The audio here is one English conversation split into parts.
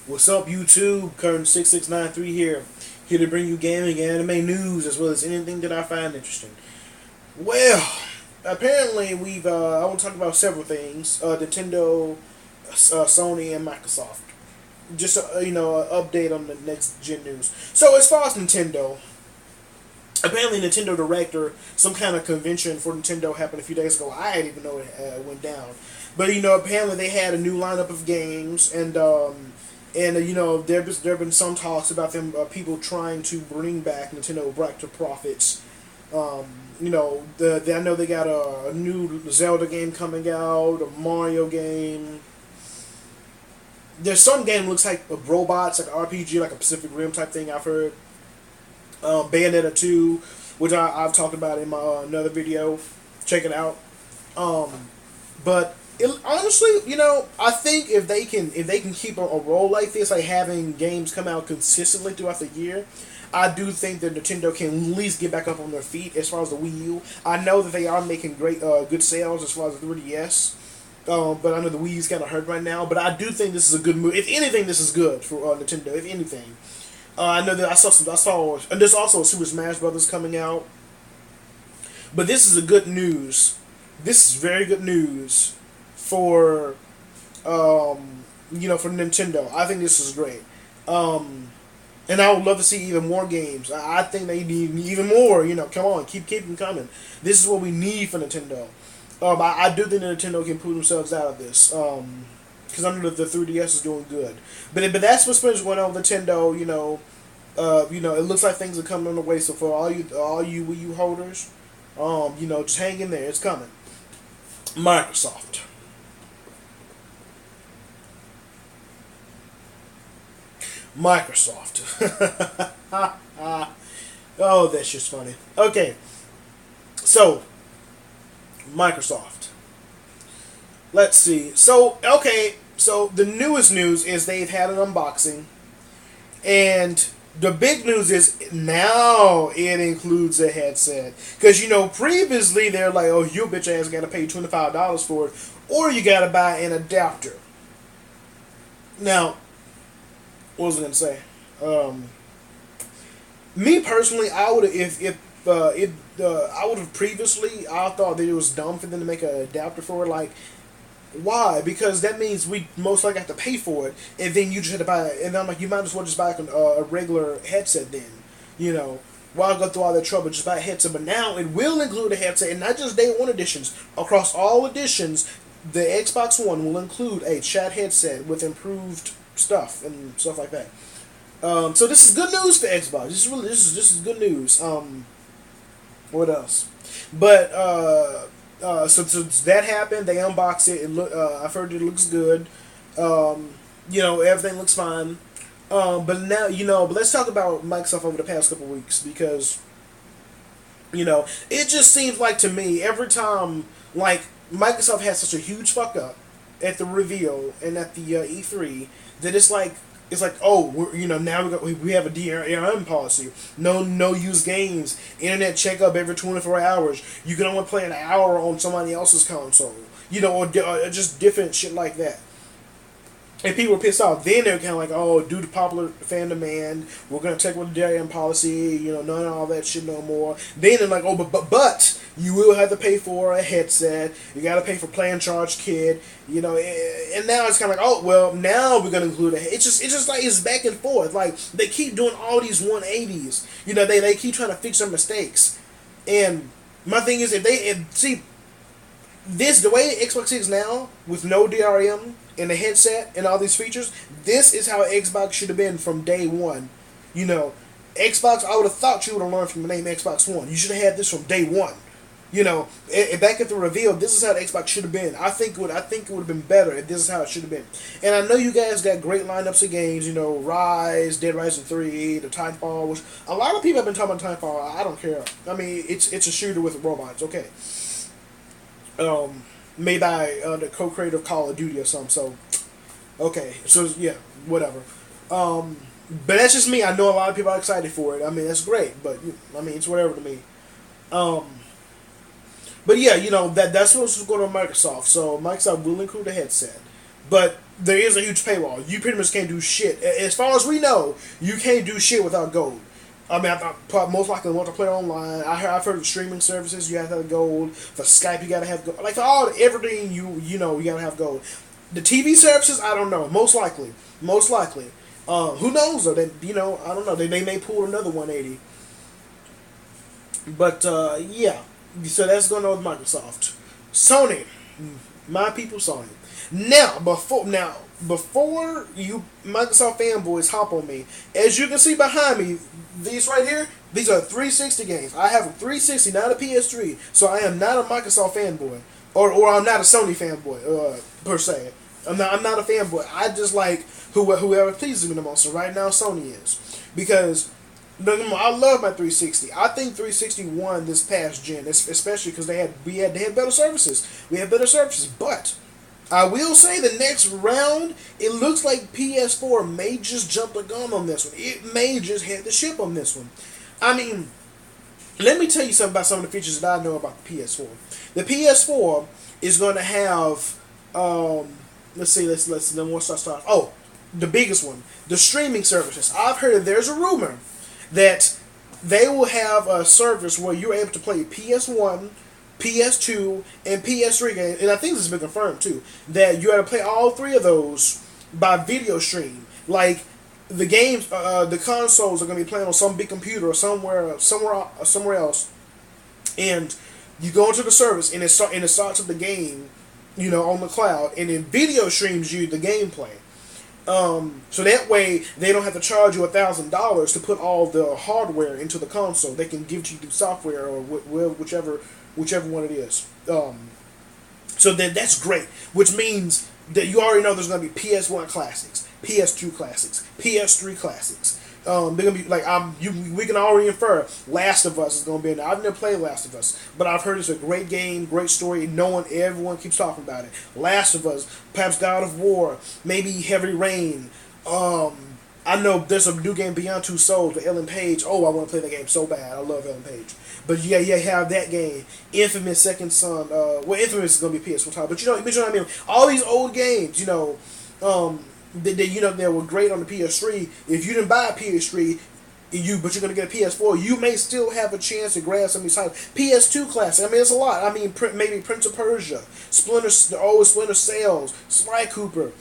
What's up, YouTube? Current6693 here to bring you gaming and anime news as well as anything that I find interesting. Well, apparently I want to talk about several things: Nintendo, Sony, and Microsoft. Just an update on the next gen news. So as far as Nintendo, apparently Nintendo Director, some kind of convention for Nintendo happened a few days ago. I didn't even know it went down, but apparently they had a new lineup of games, and there have been some talks about them people trying to bring back Nintendo back to profits. Um, I know they got a new Zelda game coming out, a Mario game. There's some game that looks like a robots, like an RPG, like a Pacific Rim type thing. I've heard. Bayonetta 2, which I've talked about in my another video. Check it out. But honestly, I think if they can keep a roll like this, like having games come out consistently throughout the year, I do think that Nintendo can at least get back up on their feet as far as the Wii U. I know that they are making good sales as far as the 3DS. But I know the Wii U's kind of hurt right now. But I do think this is a good move. If anything, this is good for Nintendo. If anything, I know that and there's also Super Smash Brothers coming out. But this is a good news. This is very good news for for Nintendo. I think this is great. And I would love to see even more games. I think they need even more. Come on, keep them coming. This is what we need for Nintendo. I do think that Nintendo can pull themselves out of this. Because I know that the 3DS is doing good. But that's what's been going on with Nintendo. It looks like things are coming on the way. So for all you Wii U holders, just hang in there. It's coming. Microsoft. Microsoft. Oh, that's just funny. Okay, so Microsoft. Let's see. So the newest news is they've had an unboxing, and the big news is now it includes a headset. Because previously they're like, oh, you bitch ass got to pay $25 for it, or you got to buy an adapter. Now, what was I gonna say? Me personally, I would if I would have previously I thought that it was dumb for them to make an adapter for it. Like, why? Because that means we most likely have to pay for it, and then you just have to buy it. And I'm like, you might as well just buy a regular headset then. Why go through all that trouble? Just buy a headset. But now it will include a headset, and not just day one editions. Across all editions, the Xbox One will include a chat headset with improved stuff and stuff like that. So this is good news for Xbox. This is good news. What else? But so that happened. They unboxed it. I've heard it looks good. Everything looks fine. But now But let's talk about Microsoft over the past couple weeks because it just seems like to me every time like Microsoft has such a huge fuck up at the reveal and at the E3 that it's like oh now we have a DRM policy, no use games, internet checkup every 24 hours, you can only play an hour on somebody else's console, or just different shit like that. And people were pissed off. Then they're kind of like, oh, due to popular fan demand, we're going to take with the DRM policy, none of all that shit no more. Then they're like, oh, but you will have to pay for a headset. You got to pay for plan charge kit, and now it's kind of like, oh, well, now we're going to include it's just like it's back and forth. Like, they keep doing all these 180s. They keep trying to fix their mistakes. And my thing is, see, the way Xbox is now, with no DRM and the headset and all these features, this is how Xbox should have been from day one. Xbox, I would have thought you would have learned from the name Xbox One. You should have had this from day one. Back at the reveal, this is how the Xbox should have been. I think it would have been better if this is how it should have been. And I know you guys got great lineups of games, Rise, Dead Rising 3, the Titanfall, which a lot of people have been talking about Titanfall. I don't care. I mean, it's a shooter with robots, okay. Made by the co-creator of Call of Duty or something. So, okay, so yeah, whatever. But that's just me. I know a lot of people are excited for it. I mean, that's great, but it's whatever to me. But yeah, that's what's going on with Microsoft. So Microsoft will include a headset, but there is a huge paywall. You pretty much can't do shit. As far as we know, you can't do shit without gold. I mean, I thought most likely multiplayer online. I've heard of streaming services. You have to have gold. For Skype, you gotta have gold. Like for everything, you know, you gotta have gold. The TV services, I don't know. Most likely. Who knows though? They, you know, I don't know. They may pull another 180. But yeah, so that's going on with Microsoft. Sony, my people, Sony. Before you Microsoft fanboys hop on me, as you can see behind me, these right here, these are 360 games. I have a 360, not a PS3, so I am not a Microsoft fanboy, or I'm not a Sony fanboy per se. I'm not a fanboy. I just like whoever pleases me the most. So right now, Sony is, because I love my 360. I think 360 won this past gen, especially because they had better services. We had better services, but I will say the next round, it looks like PS4 may just jump the gun on this one. It may just hit the ship on this one. I mean, let me tell you something about some of the features that I know about the PS4. The PS4 is going to have, let's then we'll start. Oh, the biggest one, the streaming services. I've heard there's a rumor that they will have a service where you're able to play PS1, PS2, and PS3 games, and I think this has been confirmed too, that you have to play all three of those by video stream. Like the games, the consoles are going to be playing on some big computer or somewhere else, and you go into the service and it starts up the game, you know, on the cloud, and then video streams you the gameplay. So that way they don't have to charge you $1,000 to put all the hardware into the console. They can give you the software or whichever one it is. So then that's great, which means that you already know there's going to be PS1 classics, PS2 classics, PS3 classics. They're gonna be like we can already infer Last of Us is gonna be in there. I've never played Last of Us, but I've heard it's a great game, great story. Everyone keeps talking about it. Last of Us, perhaps God of War, maybe Heavy Rain. I know there's a new game, Beyond Two Souls, with Ellen Page. Oh, I want to play that game so bad. I love Ellen Page. But yeah, you have that game. Infamous Second Son. Infamous is gonna be PS4 title, but you know what I mean. All these old games, you know. They were great on the PS3. If you didn't buy a PS3, but you're gonna get a PS4, you may still have a chance to grab some of these titles. PS2 classic. I mean, it's a lot. I mean, maybe Prince of Persia, Splinter Cells, Sly Cooper.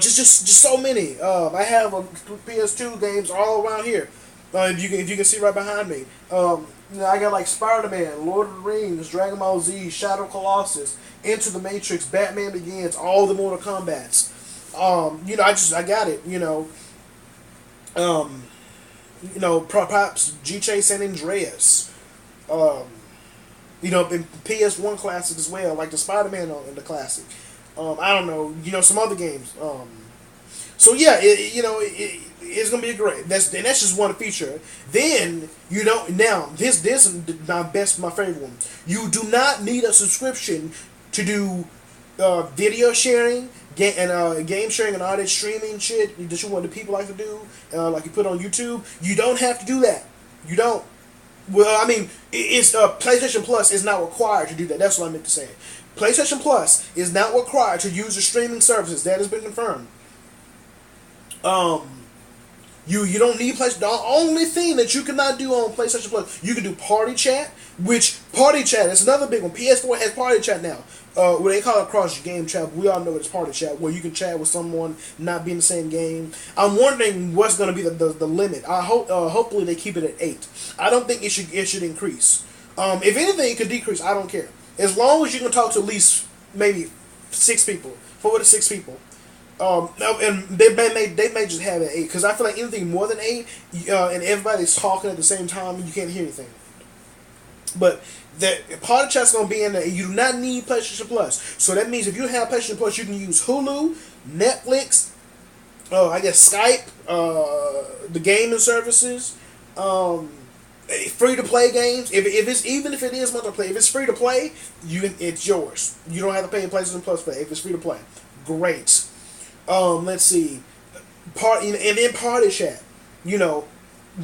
Just so many. I have PS2 games all around here. If you can see right behind me. I got like Spider-Man, Lord of the Rings, Dragon Ball Z, Shadow Colossus, Into the Matrix, Batman Begins, all the Mortal Kombats. I got it. Perhaps GTA San Andreas. In PS1 classic as well, like the Spider-Man in the classic. I don't know, some other games. So yeah, it's gonna be great. That's just one feature. Then now this is my favorite one. You do not need a subscription to do video sharing, game sharing, and all that streaming shit that what the people like to do, like you put on YouTube. You don't have to do that. You don't. Well, I mean, it's PlayStation Plus is not required to do that. That's what I meant to say. PlayStation Plus is not required to use the streaming services. That has been confirmed. You don't need PlayStation. The only thing that you cannot do on PlayStation Plus, you can do party chat, which party chat is another big one. PS4 has party chat now. What they call it cross game chat. We all know it's party chat, where you can chat with someone not be in the same game. I'm wondering what's going to be the limit. I hope hopefully they keep it at 8. I don't think it should increase. If anything, it could decrease. I don't care. As long as you can talk to at least maybe 6 people, 4 to 6 people. And they may just have it at 8, because I feel like anything more than 8, and everybody's talking at the same time, you can't hear anything. But the party chat's gonna be in there. You do not need PlayStation Plus, so that means if you have PlayStation Plus, you can use Hulu, Netflix, I guess Skype, the gaming services, free to play games. If it is multiplayer, if it's free to play, it's yours. You don't have to pay a PlayStation Plus for it if it's free to play. Great. Let's see, and then party chat,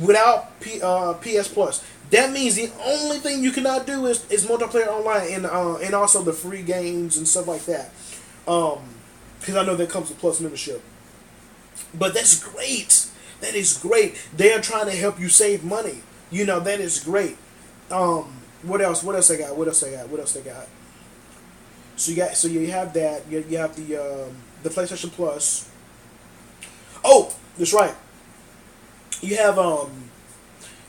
without PS Plus. That means the only thing you cannot do is multiplayer online and also the free games and stuff like that. because I know that comes with Plus membership. But that's great. That is great. They're trying to help you save money. You know, that is great. What else? What else they got? What else they got? What else they got? So you have that. You have the PlayStation Plus. Oh, that's right. You have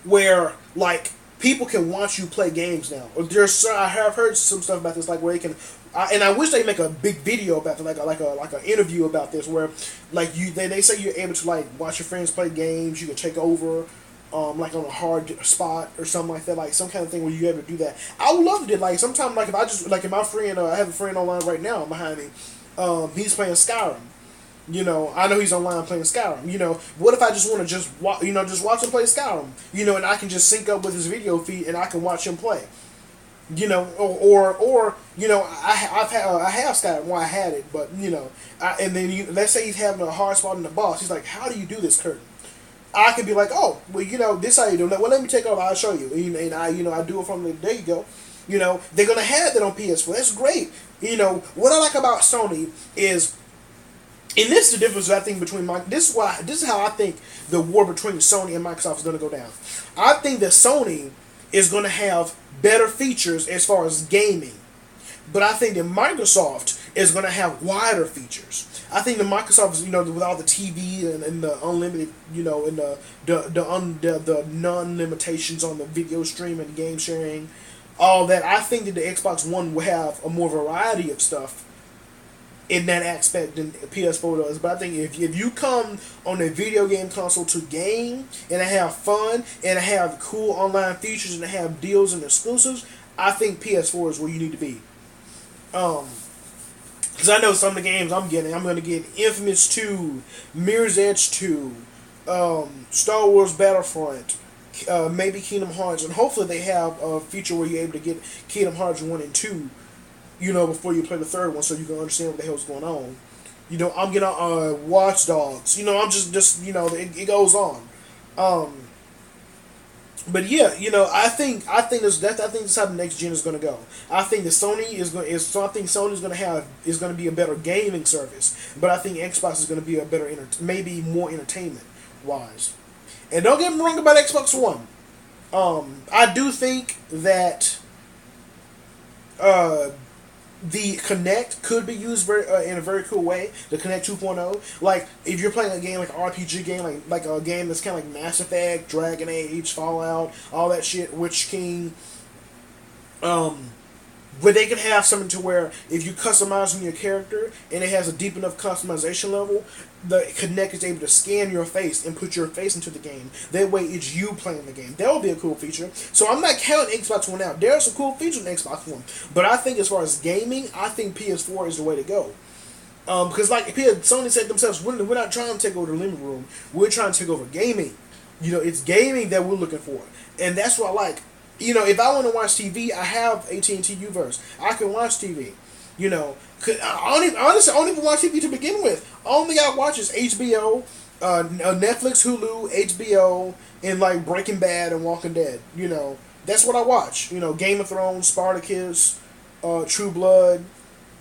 where like people can watch you play games now. Or there's I have heard some stuff about this, like where they can. And I wish they make a big video about it, like an interview about this, where like they say you're able to like watch your friends play games. You can take over, like on a hard spot or something like that, like some kind of thing where you able to do that. I would love to do like sometimes like if I just like if my friend I have a friend online right now behind me, he's playing Skyrim. You know, I know he's online playing Skyrim. You know, what if I just want to just watch him play Skyrim? You know, and I can just sync up with his video feed and I can watch him play. You know, or you know, I have Skyrim. Well, I had it, but you know, and then let's say he's having a hard spot in the boss. He's like, "How do you do this, Curtin?" I could be like, "Oh, well, you know, this how you do it. Well, let me take over. I'll show you." And I do it from the. There you go. You know, they're gonna have that on PS4. That's great. You know, what I like about Sony is. And this is the difference I think between this is how I think the war between Sony and Microsoft is going to go down. I think that Sony is going to have better features as far as gaming, but I think that Microsoft is going to have wider features. I think that Microsoft is, you know, with all the TV and the unlimited, you know, and the non limitations on the video stream and game sharing, all that. I think that the Xbox One will have a more variety of stuff in that aspect than PS4 does. But I think if you come on a video game console to game and have fun and have cool online features and have deals and exclusives, I think PS4 is where you need to be. Because I know some of the games I'm going to get Infamous 2, Mirror's Edge 2, Star Wars Battlefront, maybe Kingdom Hearts, and hopefully they have a feature where you're able to get Kingdom Hearts 1 and 2, you know, before you play the third one, so you can understand what the hell's going on. You know, I'm getting Watch Dogs. You know, I'm just you know, it goes on. But yeah, you know, I think that's how the next gen is going to go. I think that Sony I think Sony's going to be a better gaming service, but I think Xbox is going to be a better maybe more entertainment wise. And don't get me wrong about Xbox One. I do think that the Kinect could be used in a very cool way. The Kinect 2.0, like if you're playing a game like an RPG game, like a game that's kind of like Mass Effect, Dragon Age, Fallout, all that shit, Witch King, where they could have something to where if you customizing your character and it has a deep enough customization level, the Kinect is able to scan your face and put your face into the game. That way it's you playing the game. That would be a cool feature. So I'm not counting Xbox One out. There are some cool features in Xbox One. But I think as far as gaming, I think PS4 is the way to go. Because like Sony said themselves, we're not trying to take over the living room. We're trying to take over gaming. You know, it's gaming that we're looking for. And that's what I like. You know, if I want to watch TV, I have AT&T Uverse. I can watch TV. You know, honestly, I don't even watch TV to begin with. Only thing I watch is HBO, Netflix, Hulu, HBO, and like Breaking Bad and Walking Dead. You know, that's what I watch. You know, Game of Thrones, Spartacus, True Blood.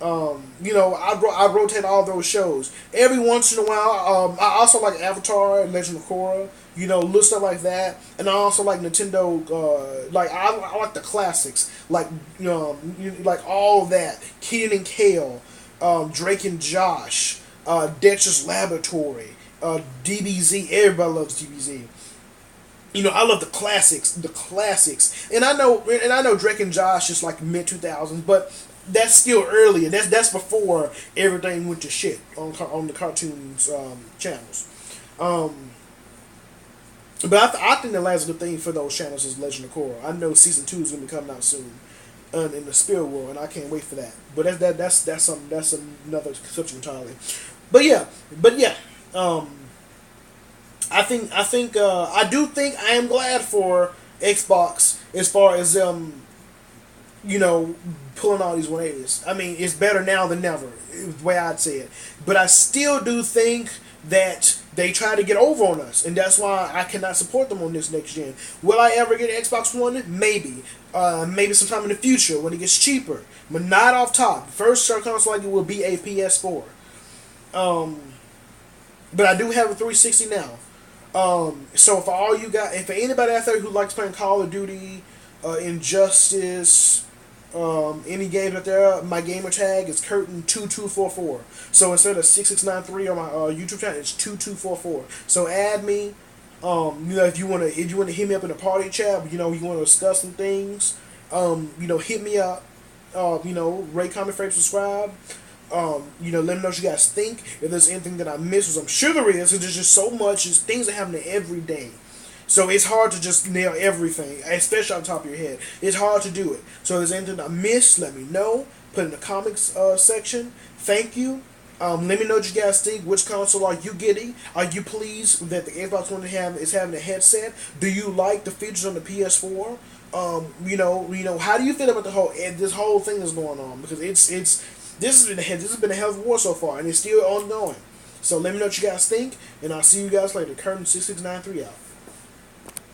You know, I rotate all those shows. Every once in a while, I also like Avatar and Legend of Korra. You know, little stuff like that. And I also like Nintendo, like, I like the classics. Like, like all that. Kenan and Kale, Drake and Josh, Dexter's Laboratory, DBZ. Everybody loves DBZ. You know, I love the classics. And I know Drake and Josh is like mid-2000s, but that's still earlier. That's before everything went to shit on the cartoons channels. But I think the last good thing for those channels is Legend of Korra. I know season 2 is gonna be coming out soon, in the Spirit World, and I can't wait for that. But that's another subject entirely. But yeah. I do think I am glad for Xbox as far as you know, pulling all these 180s. I mean, it's better now than never, the way I'd say it. But I still do think that they try to get over on us, and that's why I cannot support them on this next gen. Will I ever get an Xbox One? Maybe. Maybe sometime in the future when it gets cheaper, but not off top. First console I get will be a PS4. Um, but I do have a 360 now. So for all you guys, if for anybody out there who likes playing Call of Duty, Injustice, any games out there, my gamer tag is Curtin2244. So instead of 6693 on my YouTube channel, it's 2244. So add me. If you wanna hit me up in a party chat, you want to discuss some things. Hit me up. Rate, comment, favorite, subscribe. Let me know what you guys think. If there's anything that I missed, which I'm sure there is, because there's just so much, just things that happen every day. So it's hard to just nail everything, especially on top of your head. It's hard to do it. So if there's anything I missed, let me know. Put in the comments section. Thank you. Let me know what you guys think. Which console are you getting? Are you pleased that the Xbox One is having a headset? Do you like the features on the PS4? How do you feel about this whole thing that's going on? Because this has been a hell of a war so far, and it's still ongoing. So let me know what you guys think, and I'll see you guys later. Curtin6693 out.